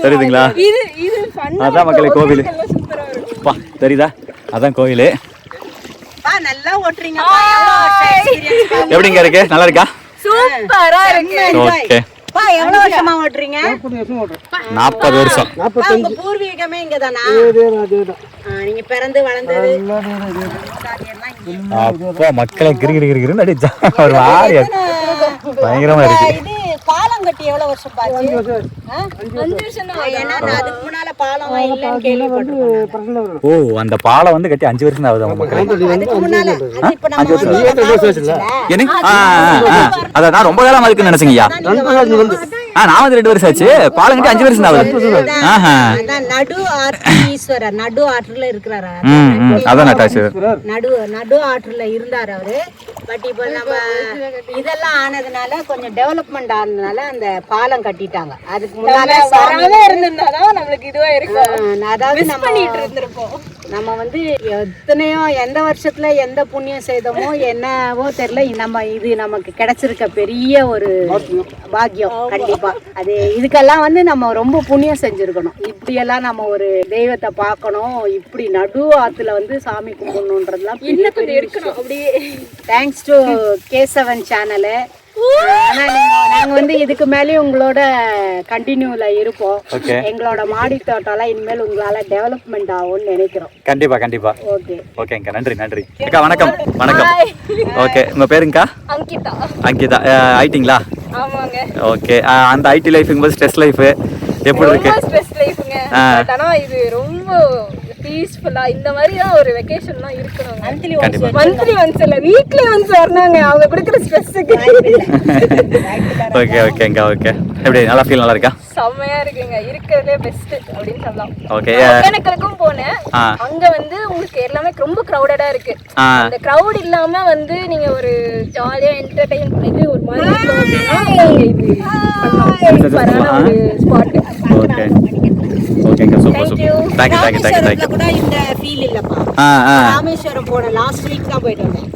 தெரியுதுங்களா? அதான் மக்களே கோவில். தெரியுதா? அதான் கோவில். நல்லா ஓட்டுறீங்க. எப்படிங்க இருக்கு? நல்லா இருக்கா? சூப்பரா இருக்கு. ஓகே. பா எவ்வளவு வருஷமா ஓட்டுறீங்க? 40 வருஷம். உங்க பூர்வீகமே இங்கதானா? நீங்க பிறந்து வளர்ந்தது? அப்பா மக்களே கிரிகிரின்னு அடிச்சா ஒரு மாதிரி பயங்கரமா இருக்கு. இது பாலம் கட்டி எவ்வளவு வருஷம் பாச்சு? 5 வருஷம் தான். ஏன்னா அதுக்கு முன்னால பாலம் இல்லன்னு கேள்விப்பட்டேன். ஓ அந்த பாலம் வந்து கட்டி 5 வருஷம் தான் ஆகுது மக்களே. அதுக்கு முன்னால அது இப்ப நம்ம அதான் நான் ரொம்ப காலம் அதுக்கு நினைச்சீங்கய்யா. நான் வந்து 2 வருஷம் ஆச்சு. பாலம் கட்டி 5 வருஷம் தான் ஆகுது. நடு ஆற்று ஈஸ்வரர் நடு ஆற்றுல இருக்கிறாரு. அதான் நடு ஆற்றுல இருந்தாரு அவரு. பட் இப்ப நம்ம இதெல்லாம் ஆனதுனால கொஞ்சம் டெவலப்மெண்ட் ஆனதுனால அந்த பாலம் கட்டிட்டாங்க. அதுக்கு முன்னால இருந்திருந்தாதான் நம்மளுக்கு இதுவா இருக்கும். அதாவது நம்ம வந்து எத்தனையோ எந்த வருஷத்துல எந்த புண்ணியம் செய்தோமோ என்னவோ தெரியல, நம்ம இது நமக்கு கிடைச்சிருக்க பெரிய ஒரு பாக்கியம். கண்டிப்பா அது இதுக்கெல்லாம் வந்து நம்ம ரொம்ப புண்ணியம் செஞ்சிருக்கணும். இப்படியெல்லாம் நம்ம ஒரு தெய்வத்தை பார்க்கணும், இப்படி நடு ஆத்துல வந்து சாமி கும்பிடணுன்றதுலாம் இருக்கணும். அப்படியே தேங்க்ஸ் டு K7 சேனலு. ஆனா நாங்க வந்து இதுக்கு மேலேயும் உங்களோட கண்டினியூல இருப்போம். எங்களோட மாடி தோட்டம்லாம் இனிமேல் உங்களால டெவலப்மெண்ட் ஆகும்னு நினைக்கிறோம். கண்டிப்பா கண்டிப்பா. ஓகே ஓகேங்க, நன்றி நன்றி அக்கா. வணக்கம் வணக்கம். ஓகே, உங்க பேருங்கக்கா? அங்கிதா. அங்கிதா ஆயிட்டீங்களா? ஆமாங்க. ஓகே, அந்த ஐடி லைஃப்ங்கும்போது ஸ்ட்ரெஸ் லைஃப் எப்படி இருக்கு? ஸ்ட்ரெஸ் லைஃப்ங்க. ஆனா இது ரொம்ப பீஸ்ஃபுல்லா இந்த மாதிரி தான் ஒரு வெகேஷன்லாம் இருக்கணும். மந்த்லி ஒன்ஸ் இல்ல வீக்லி ஒன்ஸ் வரணுங்க. அவங்க கொடுக்குற ஸ்ட்ரெஸ்ஸுக்கு. ஓகே ஓகேங்க. ஓகே, எப்படி நல்லா ஃபீல் நல்லா இருக்கா? செம்மையா இருக்குங்க. இருக்கிறதே பெஸ்ட் அப்படின்னு சொல்லலாம். ஓகே, ஒகேனக்கலுக்கும் போனேன். அங்க வந்து உங்களுக்கு எல்லாமே ரொம்ப கிரௌடடா இருக்கு. அந்த கிரௌட் இல்லாம வந்து நீங்க ஒரு ஜாலியா என்டர்டெயின் பண்ணிட்டு ஒரு மாதிரி சூப்பரான ஒரு ஸ்பாட். ஓகே ஓகேங்க, super super. Thank you thank you. கூட இந்த ஃபீல் இல்லப்பா. ராமேஸ்வரம் போன லாஸ்ட் வீக் தான் போயிட்டு வந்தேன்.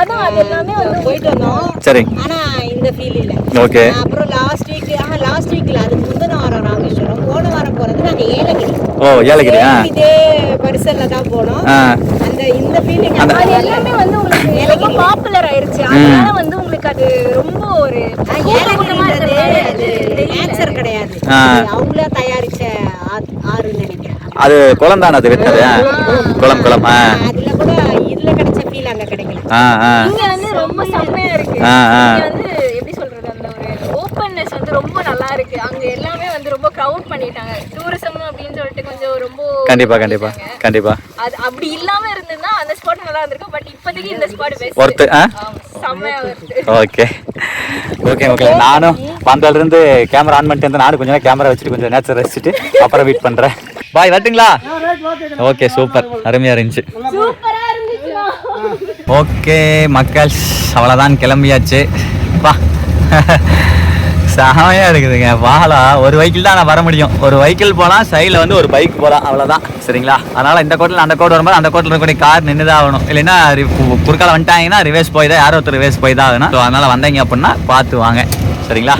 அதான் அது எல்லாமே வந்து போயிட்டு வந்தோம். சரி. ஆனா இந்த ஃபீல் இல்ல. ஓகே. அப்புறம் லாஸ்ட் வீக்ல அதுக்கு முந்தின வாரம் ராமேஸ்வரம், போன வாரம் போறது நாங்க ஏலகிரி. ஓ ஏலகிரி. இதே பரிசல்ல தான் போனோம். அந்த இந்த ஃபீலிங் அது எல்லாமே வந்து உங்களுக்கு ரொம்ப பாப்புலர் ஆயிருச்சு. அதனால வந்து உங்களுக்கு அது ரொம்ப ஒரு ஏலகிரின்றது நேச்சர் கிடையாது. அவங்களே தயாரிச்ச ஆறுன்னு நினைக்கிறேன். அது குளம் தானே அது வெட்டது? குளம். அதுல கூட இதுல கிடைச்ச ஃபீல் அங்க கிடைக்கல. இங்க வந்து ரொம்ப செம்மையா இருக்கு. இங்க வந்து எப்படி சொல்றது, அந்த ஒரு ஓப்பன்னஸ் வந்து ரொம்ப நல்லா இருக்கு. அங்க எல்லாமே வந்து ரொம்ப கிரவுட் பண்ணிட்டாங்க. டூரிசம் அப்படின்னு சொல்லிட்டு கொஞ்சம் ரொம்ப கண்டிப்பா அது அப்படி இல்லாம இருந்ததுன்னா அந்த ஸ்பாட் நல்லா இருந்திருக்கும். பட் இப்போதைக்கு இந்த ஸ்பாட் பெஸ்ட். ஒர்த். செம்மையா இருக்கு. Okay okay okay. நானும் பந்தல இருந்து கேமரா ஆன் பண்ணிட்டு வந்து நானும் கொஞ்ச நேரம் கேமரா வச்சுட்டு கொஞ்சம் நேச்சர் ரசிச்சுட்டு அப்புறம் வெயிட் பண்றேன். பாய் வரட்டுங்களா? ஓகே சூப்பர், அருமையா இருந்துச்சு. சூப்பரா இருந்துச்சு. ஓகே மக்கள்ஸ், அவ்வளோதான், கிளம்பியாச்சு. வா செமையா இருக்குதுங்க. வாழா ஒரு வெஹிக்கிள் தான் நான் வர முடியும். ஒரு வெஹிக்கிள் போகலாம், சைடில் வந்து ஒரு பைக் போகலாம், அவ்வளோதான். சரிங்களா? அதனால் இந்த கோட்டில் அந்த கோட் வரும்போது அந்த கோட்டில் இருக்கக்கூடிய கார் நின்று தான் ஆகணும். இல்லைன்னா குறுக்கால வந்துட்டாங்கன்னா ரிவேஸ் போய் தான், யாரோ ஒருத்தர் ரிவேஸ் போய் தான் ஆகணும். ஸோ அதனால் வந்தீங்க அப்படின்னா பார்த்து வாங்க. சரிங்களா?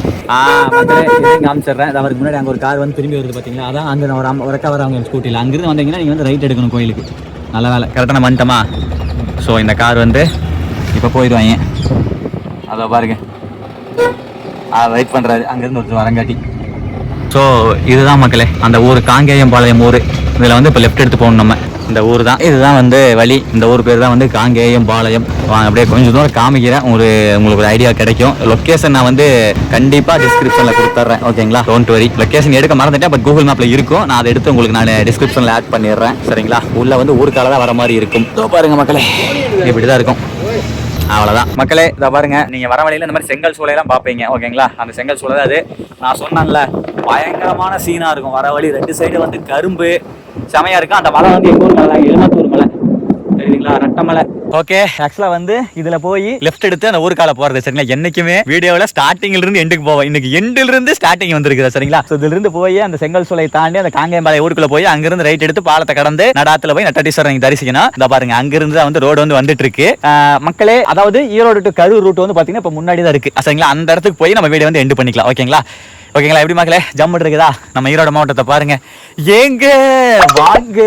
மக்களே இதையும் காமிச்சிடுறேன். அவருக்கு முன்னாடி அங்கே ஒரு கார் வந்து திரும்பி வருது பார்த்தீங்களா? அதான் அங்கே ஒரு அக்கா வர அவங்க ஸ்கூட்டியில். அங்கேருந்து வந்தீங்கன்னா நீங்கள் வந்து ரைட் எடுக்கணும் கோயிலுக்கு. நல்ல வேலை கரெக்டாக வந்துட்டோமா? ஸோ இந்த கார் வந்து இப்போ போயிடுவாங்க. அதை பாருங்க, வெயிட் பண்ணுறாரு அங்கேருந்து ஒருத்தர் வரங்காட்டி. ஸோ இதுதான் மக்களே அந்த ஊர், காங்கேயம்பாளையம் ஊர். இதில் வந்து இப்போ லெஃப்ட் எடுத்து போகணும் நம்ம. இந்த ஊர் தான், இதுதான் வந்து வழி. இந்த ஊர் பேர் தான் வந்து காங்கேயம்பாளையம். வாங்க அப்படியே கொஞ்சம் தூரம் காமிக்கிறேன், உங்களுக்கு ஒரு ஐடியா கிடைக்கும். லொக்கேஷன் நான் வந்து கண்டிப்பாக டிஸ்கிரிப்ஷனில் கொடுத்துட்றேன். ஓகேங்களா? Don't worry. லொக்கேஷன் எடுக்க மறந்துட்டேன், பட் கூகுள் மேப்பில் இருக்கும். நான் அதை எடுத்து உங்களுக்கு நான் டிஸ்கிரிப்ஷனில் ஆட் பண்ணிடுறேன். சரிங்களா? உள்ள வந்து ஊருக்கால தான் வர மாதிரி இருக்கும். பாருங்க மக்களே, இப்படி தான் இருக்கும். அவ்வளோதான் மக்களே. இதை பாருங்க, நீங்கள் வர வழியில் இந்த மாதிரி செங்கல் சூளையெல்லாம் பார்ப்பீங்க. ஓகேங்களா? அந்த செங்கல் சூளை அது நான் சொன்னேன்ல, பயங்கரமான சீனாக இருக்கும். வர வழி 2 சைடு வந்து கரும்பு செமையா இருக்கும். அந்த மலை வந்து எங்கள் ஊர் மலை, எழுமத்தூர் மலை, தெரியுதுங்களா? ரெட்டமலை. ஓகே, ஆக்சுவலாக வந்து இதில் போய் லெஃப்ட் எடுத்து அந்த ஊருக்கால போகிறது. சரிங்களா? என்றைக்குமே வீடியோவில் ஸ்டார்டிங்ல இருந்து எண்டுக்கு போவோம். இன்னைக்கு எண்டில் இருந்து ஸ்டார்டிங் வந்துருக்குது. சரிங்களா? ஸோ இதிலிருந்து போய் அந்த செங்கல் சூளை தாண்டி அந்த காங்கேயம்பாளையம் ஊருக்குள்ள போய் அங்கிருந்து ரைட் எடுத்து பாலத்தை கடந்து நடாத்துல போய் நட்டீஸ்வரர் நீங்க தரிசிக்கணும். இதை பாருங்க, அங்கிருந்து தான் வந்து ரோடு வந்து வந்துட்டு இருக்கு மக்களே. அதாவது ஈரோடு டு கரூர் ரூட் வந்து பாத்தீங்கன்னா இப்போ முன்னாடி தான் இருக்கு. சரிங்களா? அந்த இடத்துக்கு போய் நம்ம வீடியோ வந்து எண்டு பண்ணிக்கலாம். ஓகேங்களா? ஓகேங்களா? எப்படி மக்களே, ஜம்மு இருக்குதா? நம்ம ஈரோடு மாவட்டத்தை பாருங்க. ஏங்க வாங்க,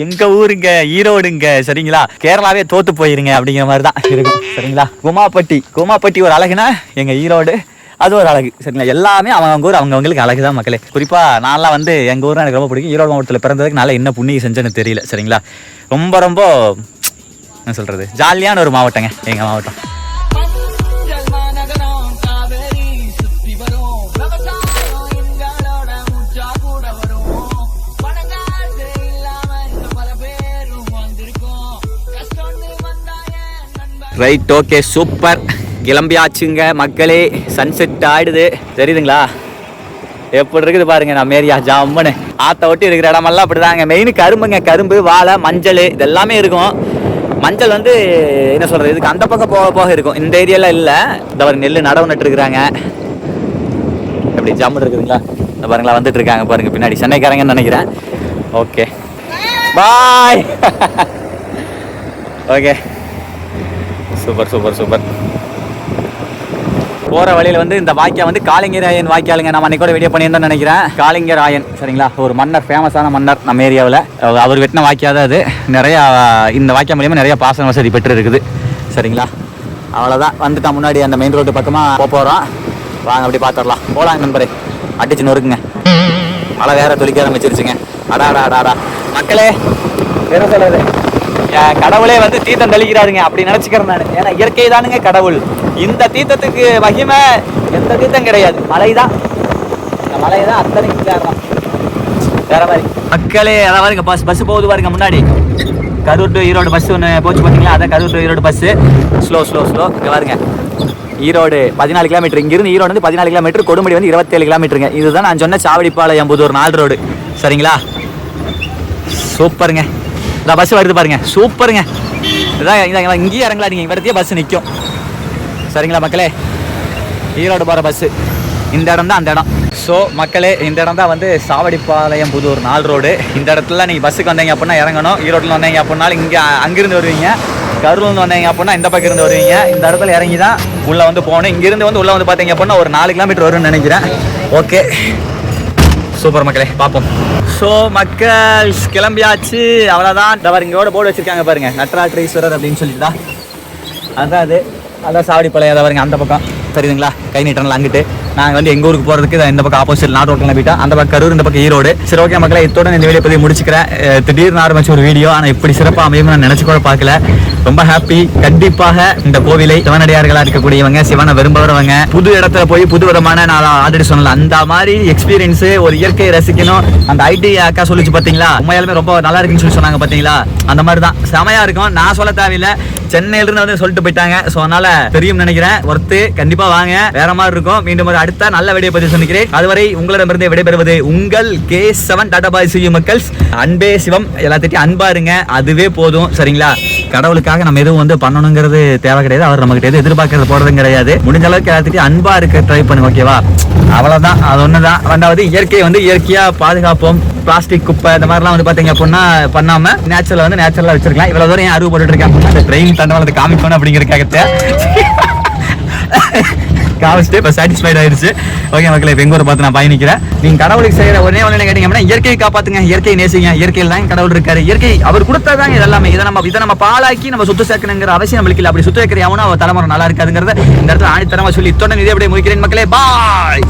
எங்க ஊருங்க ஈரோடுங்க. சரிங்களா? கேரளாவே தோத்து போயிருங்க அப்படிங்கிற மாதிரி தான் இருக்கும். சரிங்களா? குமாப்பட்டி ஒரு அழகுனா எங்க ஈரோடு அது ஒரு அழகு. சரிங்களா? எல்லாமே அவங்க ஊர் அவங்களுக்கு அழகு தான் மக்களே. குறிப்பா நான்லாம் வந்து எங்க ஊர் எனக்கு ரொம்ப பிடிக்கும். ஈரோடு மாவட்டத்தில் பிறந்ததுக்கு நல்லா என்ன புண்ணியம் செஞ்சேன்னு தெரியல. சரிங்களா? ரொம்ப ரொம்ப என்ன சொல்றது, ஜாலியான ஒரு மாவட்டங்க எங்க மாவட்டம். Right, okay, super. கிளம்பியாச்சுங்க மக்களே. சன்செட் ஆயிடுது, தெரியுதுங்களா? எப்படி இருக்குது பாருங்க நம்ம ஏரியா. ஜம்முன்னு ஆற்ற ஒட்டி இருக்கிற இடமெல்லாம் அப்படிதாங்க. மெயின் கரும்புங்க, கரும்பு, வாழை, மஞ்சள் இதெல்லாமே இருக்கும். மஞ்சள் வந்து என்ன சொல்றது, இதுக்கு அந்த பக்கம் போக போக இருக்கும். இந்த ஏரியால இல்லை. இந்த ஒரு நெல் நடவு நட்டு இருக்கிறாங்க. எப்படி ஜம்மு இருக்குதுங்களா? இந்த பாருங்களா, வந்துட்டு இருக்காங்க பாருங்க பின்னாடி, சென்னைக்காரங்கன்னு நினைக்கிறேன். Okay bye. Okay, super super super. போகிற வழியில் வந்து இந்த வாய்க்கால் வந்து காளிங்கராயன் வாய்க்காலுங்க. நம்ம அன்றைக்கி கூட வீடியோ பண்ணியிருந்தோம்னு நினைக்கிறேன். காளிங்கராயன், சரிங்களா? ஒரு மன்னர், ஃபேமஸான மன்னர் நம்ம ஏரியாவில். அவர் வெட்டின வாய்க்கால் தான் அது. நிறையா இந்த வாய்க்கால் மூலியமாக நிறையா பாசன வசதி பெற்று இருக்குது. சரிங்களா? அவ்வளோதான், வந்துட்டான். முன்னாடி அந்த மெயின் ரோடு பக்கமாக போகிறோம். வாங்க அப்படி பார்த்துடலாம். போகலாம் நண்பரே. அடிச்சு நொறுக்குங்க. மழை வேற துளிக்க ஆரம்பிச்சிருச்சுங்க. அடாடா மக்களே, என்ன சொல்கிறது, கடவுளே வந்து தீர்த்தம் தெளிக்கிறாருங்க அப்படி நினைச்சுக்கிறேன் நான். ஏன்னா இயற்கை தானுங்க கடவுள். இந்த தீர்த்தத்துக்கு மகிமை எந்த தீர்த்தம் கிடையாது, மழை தான். இந்த மழை தான் அத்தனை காரணம், வேற மாதிரி. மக்களே, அதாவது பஸ் போகுது பாருங்க முன்னாடி. கரூர் டு ஈரோடு பஸ் ஒன்று போச்சு பார்த்தீங்களா? அதான் Karur to Erode bus. Slow இங்கே பாருங்க. ஈரோடு 14 கிலோமீட்டர். இங்கிருந்து ஈரோடு வந்து 14 கிலோமீட்டர், கொடுமுடி வந்து 27 கிலோமீட்டருங்க. இதுதான் நான் சொன்ன சாவடிப்பாளையம் புதூர் 4 ரோடு. சரிங்களா? சூப்பருங்க. இந்த பஸ் வருது பாருங்க, சூப்பருங்க. இதான் இங்கேயே இறங்கலாதீங்க, இவரத்தையே பஸ் நிற்கும். சரிங்களா மக்களே? ஈரோடு போகிற பஸ்ஸு இந்த இடம் தான் அந்த இடம். ஸோ மக்களே, இந்த இடம் தான் வந்து சாவடிப்பாளையம் புதூர் 4 ரோடு. இந்த இடத்துல நீங்கள் பஸ்ஸுக்கு வந்தீங்க அப்படின்னா இறங்கணும். ஈரோட்டில் வந்தீங்க அப்படின்னாலும் இங்கே அங்கிருந்து வருவீங்க. கரூர்லேருந்து வந்தீங்க அப்படின்னா இந்த பக்கம் இருந்து வருவீங்க. இந்த இடத்துல இறங்கி தான் உள்ளே வந்து போகணும். இங்கிருந்து வந்து உள்ளே வந்து பார்த்தீங்க அப்படின்னா ஒரு 4 கிலோமீட்டர் வரும்னு நினைக்கிறேன். ஓகே, சூப்பர் மக்களே, பார்ப்போம். ஸோ மக்கள் கிளம்பியாச்சு, அவ்வளோதான். தவிர இங்கோட போர்டு வச்சுருக்காங்க பாருங்க, நட்ராட்ரீஸ்வரர் அப்படின்னு சொல்லிட்டு தான். அதான் அது, அதான் சாவடிப்பாளையம். பாருங்க அந்த பக்கம் தெரியுதுங்களா? கை நீட்டனில் அங்கிட்டு. நாங்கள் வந்து எங்கள் ஊருக்கு போகிறதுக்கு இந்த பக்கம் ஆப்போசிட் 4 ரோட்டில் போயிட்டா, அந்த பக்கம் கரூர், இந்த பக்கம் ஈரோடு. சரி, ஓகே மக்களே, இத்தோட இந்த வீடியோ பற்றி முடிச்சுக்கிறேன். திடீர்னு ஆரம்பிச்ச ஒரு வீடியோ, ஆனால் இப்படி சிறப்பாக அமையும் நான் நினச்சி கூட பார்க்கல. ரொம்ப ஹாப்பி. கண்டிப்பாக இந்த கோவிலை சிவனடியார்களாக இருக்கக்கூடியவங்க, சிவனை விரும்புகிறவங்க, புது இடத்துல போய் புது விதமான, நான் ஆல்ரெடி சொன்னல அந்த மாதிரி எக்ஸ்பீரியன்ஸு, ஒரு இயற்கையை ரசிக்கணும். அந்த ஐடி அக்கா சொல்லிச்சு பார்த்தீங்களா, உண்மையாலுமே ரொம்ப நல்லா இருக்குன்னு சொல்லி சொன்னாங்க பார்த்தீங்களா? அந்த மாதிரி தான் செமையாக இருக்கும். நான் சொல்ல தேவையில்லை, சென்னையிலிருந்து வந்து சொல்லிட்டு போயிட்டாங்க. ஸோ அதனால தெரியும் நினைக்கிறேன். ஒர்த்து கண்டிப்பாக வாங்க, வேற மாதிரி இருக்கும். மீண்டும் ஒரு அடுத்த நல்ல வீடியோ பற்றி சந்திக்கிறேன். அதுவரை உங்களிடமிருந்து விடைபெறுவது உங்கள் K7 டாடா பாய். மக்கள் அன்பே சிவம். எல்லாத்திட்டையும் அன்பா இருங்க, அதுவே போதும். சரிங்களா? கடவுளுக்காக நம்ம எதுவும் வந்து பண்ணணுங்கிறது தேவை கிடையாது. அவர் நமக்கு எதுவும் எதிர்பார்க்கறது போறதும் கிடையாது. முடிஞ்ச அளவுக்கு எல்லாத்துக்கும் அன்பா இருக்க ட்ரை பண்ணுங்க, ஓகேவா? அவ்வளவுதான், அது ஒண்ணுதான். ரெண்டாவது இயற்கையை வந்து இயற்கையா பாதுகாப்போம். பிளாஸ்டிக் குப்பை இந்த மாதிரிலாம் வந்து பாத்தீங்க அப்படின்னா பண்ணாம நேச்சுரல் வந்து நேச்சுரலா வச்சிருக்கலாம். இவ்வளவு தூரம் ஏன் அறுவை போட்டுட்டு இருக்கேன் அப்படின்னா அந்த ட்ரெயின் தண்டவாளத்தை காமிக்கணும் அப்படிங்கிறதுக்காக காமிச்சிட்டு இப்போ சாட்டிஸ்ஃபைட் ஆயிடுச்சு. ஓகே மக்களே, இப்போ எங்க ஊரை பார்த்து நான் பயணிக்கிறேன். நீங்க கடவுளுக்கு செய்யற ஒரே ஒன்று கேட்டீங்க அப்படின்னா இயற்கையை காப்பாத்துங்க, இயற்கையை நேசிங்க. இயற்கையில் தான் கடவுள் இருக்காரு. இயற்கை அவர் கொடுத்தாதாங்க இதெல்லாமே. இதை நம்ம பாலாக்கி நம்ம சுத்த சேர்க்கணுங்கிற அவசியம் நம்மளுக்கு இல்லை. அப்படி சுத்த வைக்கிற எவனும் அவன் தலைமுறை நல்லா இருக்காதுங்கிறத இந்த இடத்துல ஆணித்தரமா சொல்லி இத்தோட இதே அப்படியே முடிக்கிறேன் மக்களே. பாய்.